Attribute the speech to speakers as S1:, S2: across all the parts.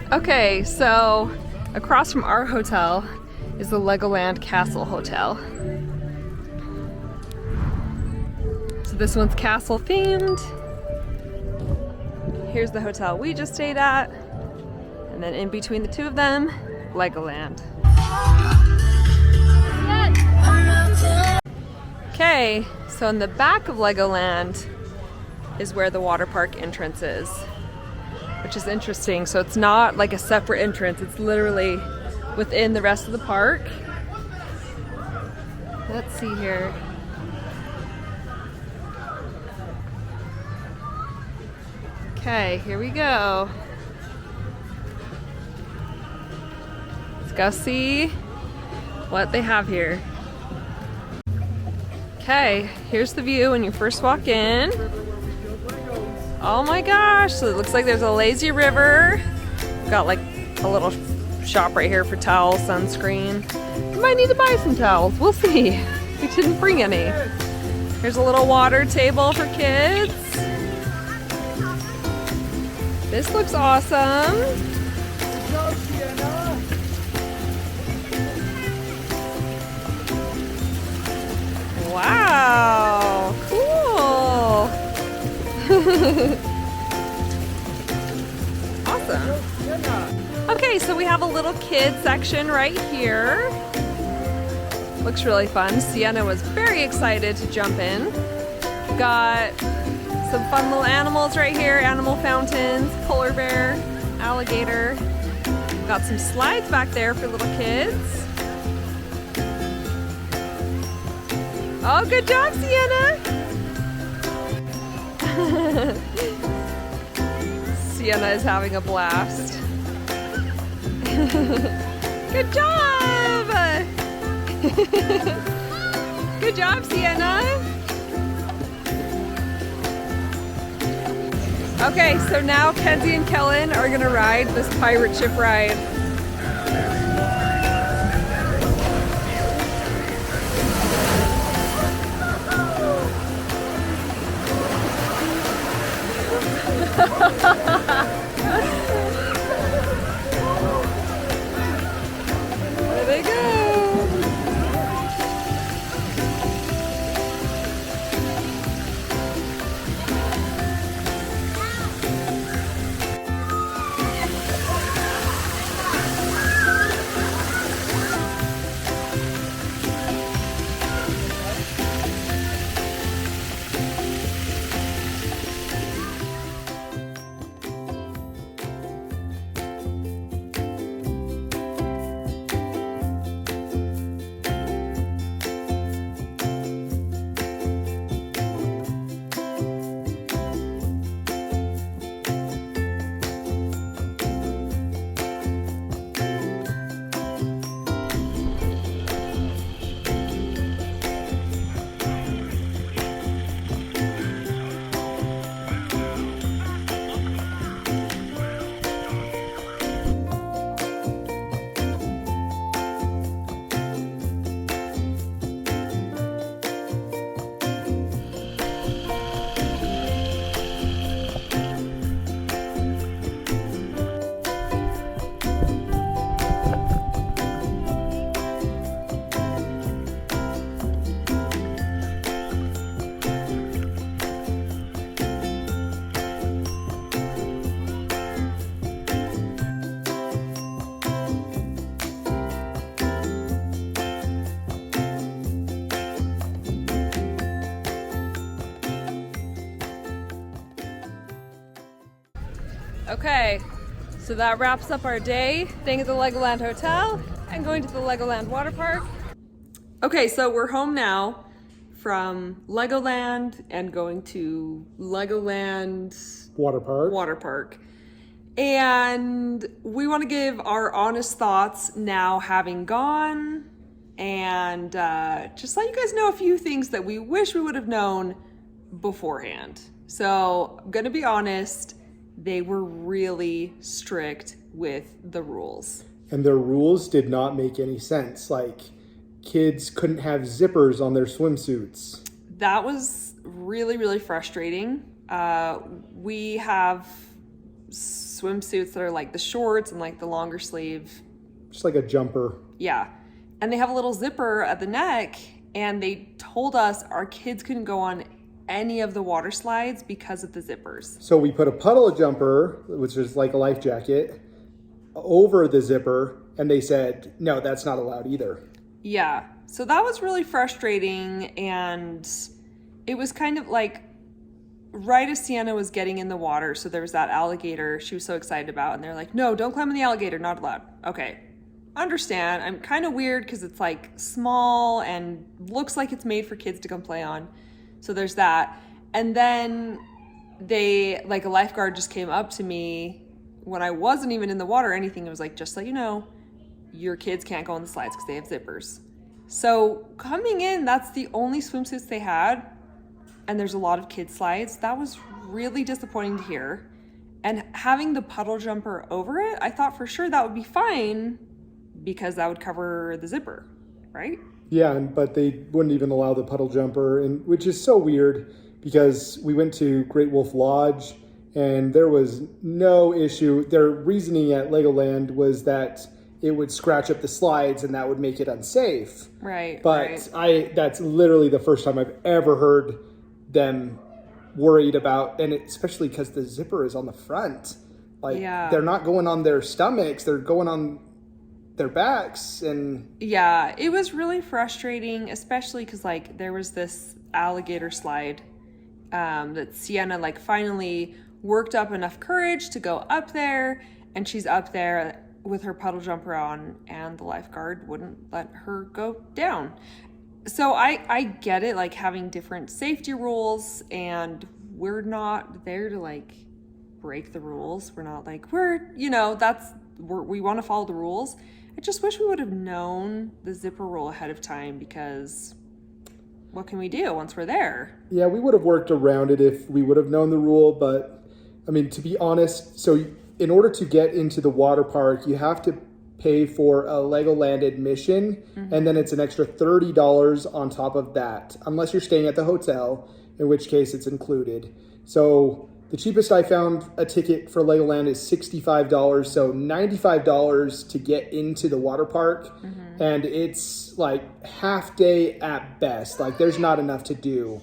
S1: Okay, so across from our hotel is the Legoland Castle Hotel. So this one's castle themed. Here's the hotel we just stayed at. And then in between the two of them, Legoland. Okay, so in the back of Legoland is where the water park entrance is, which is interesting. So it's not like a separate entrance, it's literally within the rest of the park. Let's see here. Okay, here we go. Let's go see what they have here. Okay, here's the view when you first walk in. Oh my gosh, so it looks like there's a lazy river. We've got like a little shop right here for towels, sunscreen. We might need to buy some towels, we'll see. We didn't bring any. Here's a little water table for kids. This looks awesome. Wow, cool. Awesome. Okay, so we have a little kid section right here. Looks really fun. Sienna was very excited to jump in. Got some fun little animals right here, animal fountains, polar bear, alligator. Got some slides back there for little kids. Oh, good job, Sienna! Sienna is having a blast. Good job! Good job, Sienna! Okay, so now Kenzie and Kellen are gonna ride this pirate ship ride. There they go. Okay, so that wraps up our day staying at the Legoland Hotel and going to the Legoland Water Park. Okay, so we're home now from Legoland and going to Legoland Water Park. And we want to give our honest thoughts now having gone and just let you guys know a few things that we wish we would have known beforehand. So I'm gonna be honest, they were really strict with the rules.
S2: And their rules did not make any sense. Like, kids couldn't have zippers on their swimsuits.
S1: That was really, really frustrating. We have swimsuits that are like the shorts and like the longer sleeve.
S2: Just like a jumper.
S1: Yeah. And they have a little zipper at the neck, and they told us our kids couldn't go on any of the water slides because of the zippers.
S2: So we put a puddle jumper, which is like a life jacket, over the zipper, and they said, no, that's not allowed either.
S1: Yeah. So that was really frustrating, and it was kind of like right as Sienna was getting in the water, so there was that alligator she was so excited about, and they're like, no, don't climb on the alligator, not allowed. Okay. Understand. I'm kind of weird because it's like small and looks like it's made for kids to come play on. So there's that. And then a lifeguard just came up to me when I wasn't even in the water or anything. It was like, just so you know, your kids can't go on the slides because they have zippers. So coming in, that's the only swimsuits they had. And there's a lot of kids slides. That was really disappointing to hear. And having the puddle jumper over it, I thought for sure that would be fine because that would cover the zipper, right?
S2: Yeah, but they wouldn't even allow the puddle jumper, and which is so weird because we went to Great Wolf Lodge and there was no issue. Their reasoning at Legoland was that it would scratch up the slides and that would make it unsafe.
S1: Right.
S2: But that's literally the first time I've ever heard them worried about, and especially because the zipper is on the front. Like, they're not going on their stomachs, they're going on their backs. And
S1: yeah, it was really frustrating, especially because like there was this alligator slide that Sienna like finally worked up enough courage to go up there, and she's up there with her puddle jumper on, and the lifeguard wouldn't let her go down. So I get it, like having different safety rules, and we're not there to like break the rules. We're not like, we want to follow the rules. I just wish we would have known the zipper rule ahead of time, because what can we do once we're there?
S2: Yeah, we would have worked around it if we would have known the rule. But I mean, to be honest, so in order to get into the water park, you have to pay for a Legoland admission, and then it's an extra $30 on top of that, unless you're staying at the hotel, in which case it's included. So the cheapest I found a ticket for Legoland is $65, so $95 to get into the water park, and it's like half day at best. Like there's not enough to do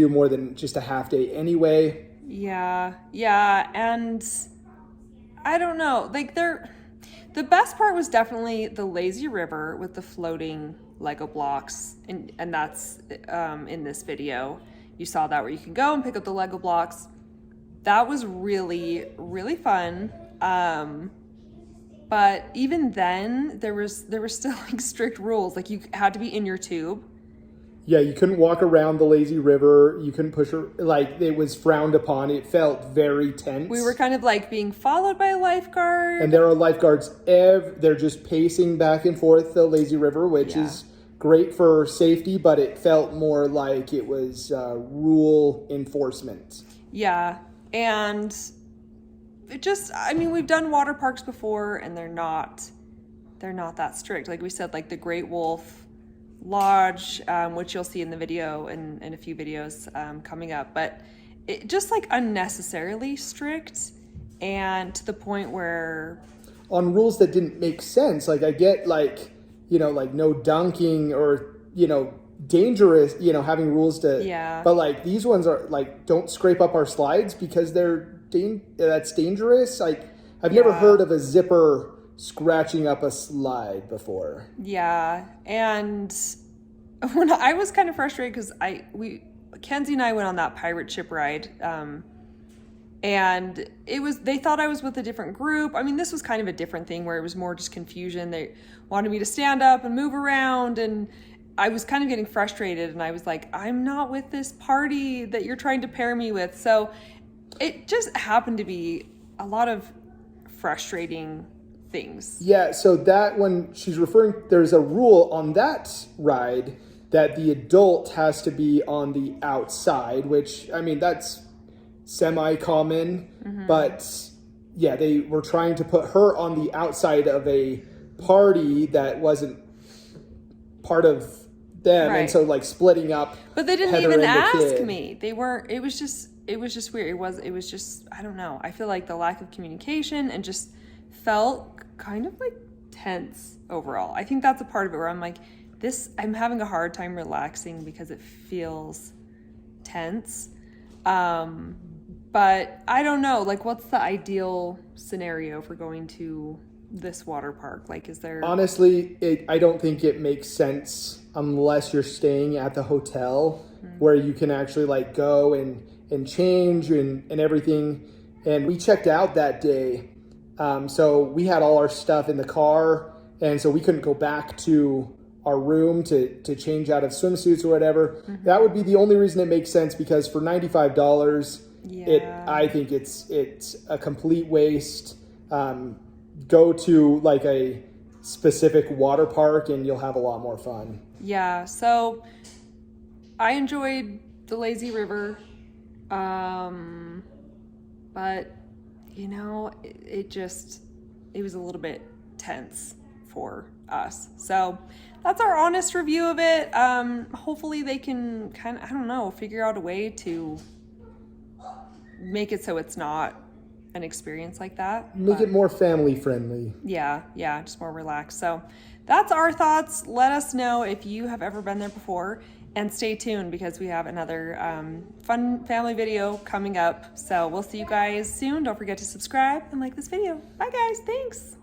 S2: more than just a half day anyway.
S1: Yeah, and I don't know, like the best part was definitely the lazy river with the floating Lego blocks, and that's in this video. You saw that, where you can go and pick up the Lego blocks. That was really, really fun. But even then, there was still like strict rules. Like you had to be in your tube.
S2: Yeah, you couldn't walk around the lazy river. You couldn't push her. Like, it was frowned upon. It felt very tense.
S1: We were kind of like being followed by a lifeguard.
S2: And there are lifeguards. They're just pacing back and forth the lazy river, which is great for safety, but it felt more like it was rule enforcement.
S1: Yeah, and it just, I mean, we've done water parks before, and they're not that strict. Like we said, like the Great Wolf Lodge, which you'll see in the video and in a few videos coming up, but it just like unnecessarily strict, and to the point where
S2: on rules that didn't make sense. Like I get like, like no dunking or, dangerous, having rules to, but like these ones are like, don't scrape up our slides because that's dangerous. Like I've never heard of a zipper scratching up a slide before.
S1: Yeah, and when I was kind of frustrated because Kenzie and I went on that pirate ship ride, and they thought I was with a different group. I mean, this was kind of a different thing where it was more just confusion. They wanted me to stand up and move around, and I was kind of getting frustrated, and I was like, I'm not with this party that you're trying to pair me with. So it just happened to be a lot of frustrating things.
S2: Yeah, so that when she's referring, there's a rule on that ride that the adult has to be on the outside, which, I mean, that's semi-common, but yeah, they were trying to put her on the outside of a party that wasn't part of them, and so like splitting up.
S1: But they didn't even ask me. They weren't, it was just, just weird. It was just, I don't know. I feel like the lack of communication and just felt kind of like tense overall. I think that's a part of it where I'm like, I'm having a hard time relaxing because it feels tense. But I don't know, like, what's the ideal scenario for going to this water park? Like, is there...
S2: Honestly, I don't think it makes sense unless you're staying at the hotel where you can actually like go and change and everything. And we checked out that day. So we had all our stuff in the car, and so we couldn't go back to our room to change out of swimsuits or whatever. That would be the only reason it makes sense, because for $95, I think it's a complete waste. Go to like a specific water park and you'll have a lot more fun.
S1: Yeah, so I enjoyed the lazy river, but you know, it was a little bit tense for us. So that's our honest review of it. Hopefully they can kind of, I don't know, figure out a way to make it so it's not an experience like that.
S2: Make it more family friendly.
S1: Yeah, just more relaxed. So that's our thoughts. Let us know if you have ever been there before, and stay tuned because we have another fun family video coming up. So we'll see you guys soon. Don't forget to subscribe and like this video. Bye guys, thanks.